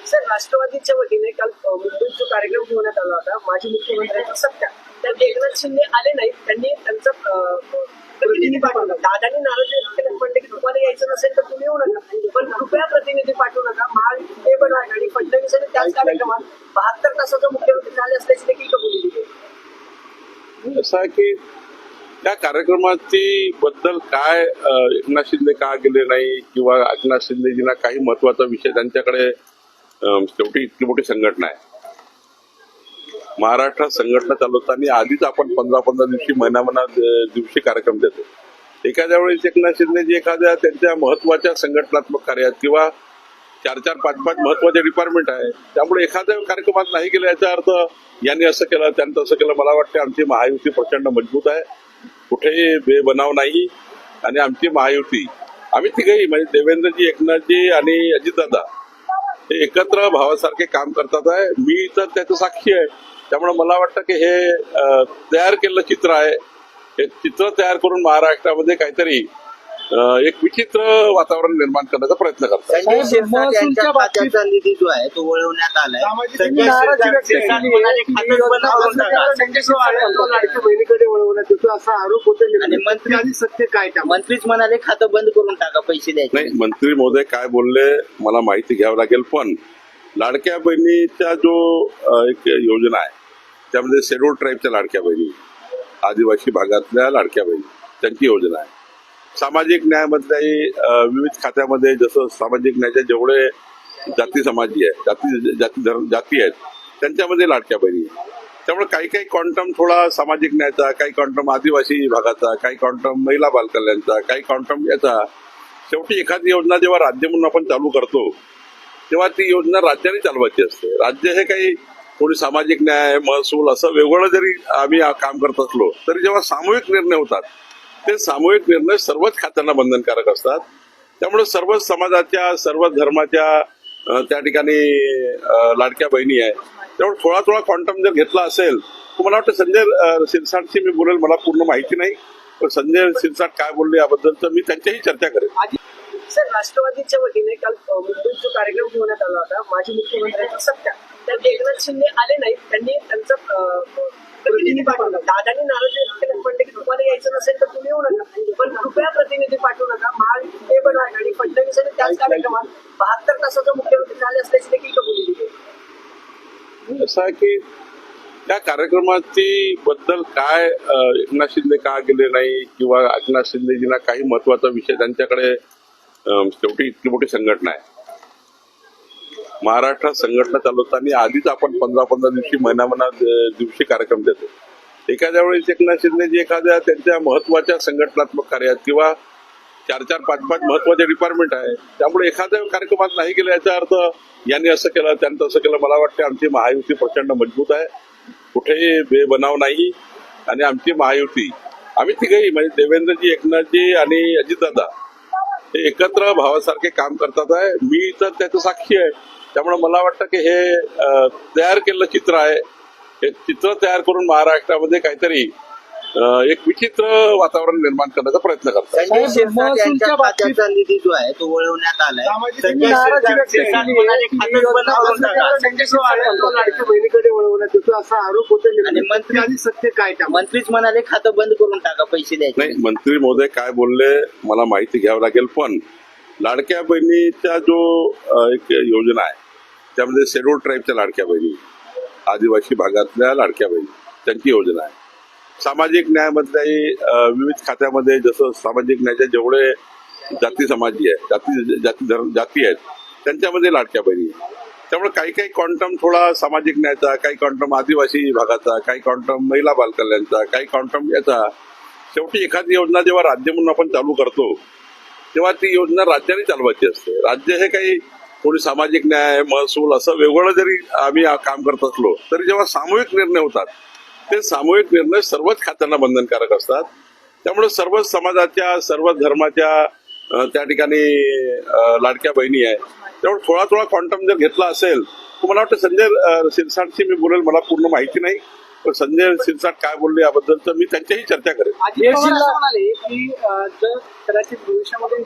Sir, राष्ट्रवादीच्या वतीने काल मुंबईत जो कार्यक्रम ठेवण्यात आला होता, माजी मुख्यमंत्र्यांचा सत्कार, त्यात एकनाथ शिंदे आले नाहीत. त्यांनी त्यांचा प्रतिनिधी पाठवला. दादांनी नाराजी व्यक्त केली, म्हणते की तुम्हाला यायचं नसेल तर तुम्ही येऊ नका, पण कृपया प्रतिनिधी पाठवू नका. महायुती ते बनवा. आणि फडणवीसांनी त्याच कार्यक्रमात 72 तासाचा मुख्यमंत्री झाले असल्याची देखील कबुली दिली. असं आहे की त्या कार्यक्रमाची बद्दल काय एकनाथ शिंदे का गेले नाही किंवा एकनाथ शिंदेजींना काही महत्वाचा विषय त्यांच्याकडे शेवटी इतकी मोठी संघटना आहे. महाराष्ट्रात संघटना चालवताना आधीच आपण 15-15 दिवशी महिना दिवशी कार्यक्रम देतो. एखाद्या वेळेस एकनाथ शिंदेजी एखाद्या त्यांच्या महत्वाच्या संघटनात्मक कार्यात किंवा 4-4, 5-5 महत्वाचे डिपार्टमेंट आहे, त्यामुळे एखाद्या कार्यक्रमात नाही गेलं याचा अर्थ यांनी असं केलं त्यांनी तसं केलं. मला वाटतं आमची महायुती प्रचंड मजबूत आहे, कुठेही बेबनाव नाही. आणि आमची महायुती आम्ही तिघही म्हणजे देवेंद्रजी, एकनाथजी आणि अजितदादा हे एकत्र भावासारखे काम करतात आहे. मी तर त्याचं साक्षी आहे. त्यामुळे मला वाटतं की हे तयार केलेलं चित्र आहे. हे चित्र तयार करून महाराष्ट्रामध्ये काहीतरी एक विचित्र वातावरण निर्माण करण्याचा प्रयत्न करतात. महसूलच्या बाबतीचा निधी जो आहे तो वळवण्यात आलाय. लाडक्या बहिणीकडे वळवण्यात येतो असा आरोप होतो. आणि मंत्री आणि सत्य काय त्या मंत्रीच म्हणाले खातं बंद करून टाका, पैसे द्यायचे नाही. मंत्री महोदय काय बोलले मला माहिती घ्यावं लागेल. पण लाडक्या बहिणीचा जो एक योजना आहे त्यामध्ये शेड्यूल ट्राईबच्या लाडक्या बहिणी, आदिवासी भागातल्या लाडक्या बहिणी त्यांची योजना आहे. सामाजिक न्यायामधल्याही विविध खात्यामध्ये जसं सामाजिक न्यायाचे जेवढे जाती समाजी आहेत, जाती आहेत त्यांच्यामध्ये लाडक्या बहिणी आहे. त्यामुळे काही काही क्वांटम थोडा सामाजिक न्यायाचा, काही क्वांटम आदिवासी भागाचा, काही क्वांटम महिला बालकल्याणचा, काही क्वांटम याचा. शेवटी एखादी योजना जेव्हा राज्य म्हणून आपण चालू करतो तेव्हा ती योजना राज्याने चालवायची असते. राज्य हे काही कोणी सामाजिक न्याय, महसूल असं वेगवेगळं जरी आम्ही काम करत असलो तरी जेव्हा सामूहिक निर्णय होतात ते सामूहिक निर्णय सर्वच खात्यांना बंधनकारक असतात. त्यामुळे सर्वच समाजाच्या, सर्वच धर्माच्या त्या ठिकाणी लाडक्या बहिणी आहे. त्यामुळे थोडा थोडा क्वांटम जर घेतला असेल तर मला वाटतं संजय शिरसाटशी मी बोलेल. मला पूर्ण माहिती नाही, पण संजय शिरसाट काय बोलले याबद्दल तर मी त्यांच्याही चर्चा करेन. सर, राष्ट्रवादीच्या वतीने काल मुंबईत जो कार्यक्रम ठेवण्यात आला होता, माजी मुख्यमंत्र्यांचा सत्कार, त्यात एकनाथ शिंदे आले नाहीत. त्यांनी त्यांचा प्रतिनिधी पाठवला. दादांनी नाराजी व्यक्त केली, म्हणते की तुम्हाला यायचं नसेल तर तुम्ही येऊ नका, पण कृपया प्रतिनिधी पाठवू नका. महायुती ते बनवा. आणि फडणवीसांनी त्याच कार्यक्रमात 72 तासाचा मुख्यमंत्री झाले असल्याची देखील कबुली दिली. असं आहे की त्या कार्यक्रमाची बद्दल काय एकनाथ शिंदे का गेले नाही किंवा एकनाथ शिंदेजींना काही महत्वाचा विषय त्यांच्याकडे शेवटी इतकी मोठी संघटना आहे. महाराष्ट्रात संघटना चालवताना आधीच आपण 15-15 दिवशी महिना दिवशी कार्यक्रम देतो. एखाद्या वेळेस एकनाथ शिंदेजी एखाद्या त्यांच्या महत्वाच्या संघटनात्मक कार्यात किंवा 4-4, 5-5 महत्वाचे डिपार्टमेंट आहे, त्यामुळे एखाद्या कार्यक्रमात नाही गेलं याचा अर्थ यांनी असं केलं त्यांनी तसं केलं. मला वाटतं आमची महायुती प्रचंड मजबूत आहे, कुठेही बेबनाव नाही. आणि आमची महायुती आम्ही तिघही म्हणजे देवेंद्रजी, एकनाथजी आणि अजितदादा हे एकत्र भावासारखे काम करतात आहे. मी तर त्याचं साक्षी आहे. त्यामुळे मला वाटतं की हे तयार केलेलं चित्र आहे. हे चित्र तयार करून महाराष्ट्रामध्ये काहीतरी एक विचित्र वातावरण निर्माण करण्याचा प्रयत्न करतात. महसूलच्या बाबतीचा निधी जो आहे तो वळवण्यात आलाय. लाडक्या बहिणीकडे वळवण्यात येतो असा आरोप होतो. आणि मंत्री आणि सत्य काय त्या मंत्रीच म्हणाले खातं बंद करून टाका, पैसे द्यायचे नाही. मंत्री महोदय काय बोलले मला माहिती घ्यावं लागेल. पण लाडक्या बहिणीचा जो एक योजना आहे त्यामध्ये शेड्यूल ट्राईबच्या लाडक्या बहिणी, आदिवासी भागातल्या लाडक्या बहिणी त्यांची योजना आहे. सामाजिक न्यायामधल्याही विविध खात्यामध्ये जसं सामाजिक न्यायाचे जेवढे जाती समाजी आहेत, जाती आहेत त्यांच्यामध्ये लाडक्या बहिणी आहे. त्यामुळे काही काही क्वांटम थोडा सामाजिक न्यायाचा, काही क्वांटम आदिवासी भागाचा, काही क्वांटम महिला बालकल्याणचा, काही क्वांटम याचा. शेवटी एखादी योजना जेव्हा राज्य म्हणून आपण चालू करतो तेव्हा ती योजना राज्याने चालवायची असते. राज्य हे काही कोणी सामाजिक न्याय, महसूल असं वेगवेगळं जरी आम्ही काम करत असलो तरी जेव्हा सामूहिक निर्णय होतात ते सामूहिक निर्णय सर्वच खात्यांना बंधनकारक असतात. त्यामुळे सर्वच समाजाच्या, सर्वच धर्माच्या त्या ठिकाणी लाडक्या बहिणी आहे. त्यामुळे थोडा थोडा क्वांटम जर घेतला असेल तर मला वाटतं संजय शिरसाटशी मी बोलेल. मला पूर्ण माहिती नाही, पण संजय शिरसाट काय बोलले याबद्दल तर मी त्यांच्याही चर्चा करेन. म्हणाले की जर कदाचित भविष्यामध्ये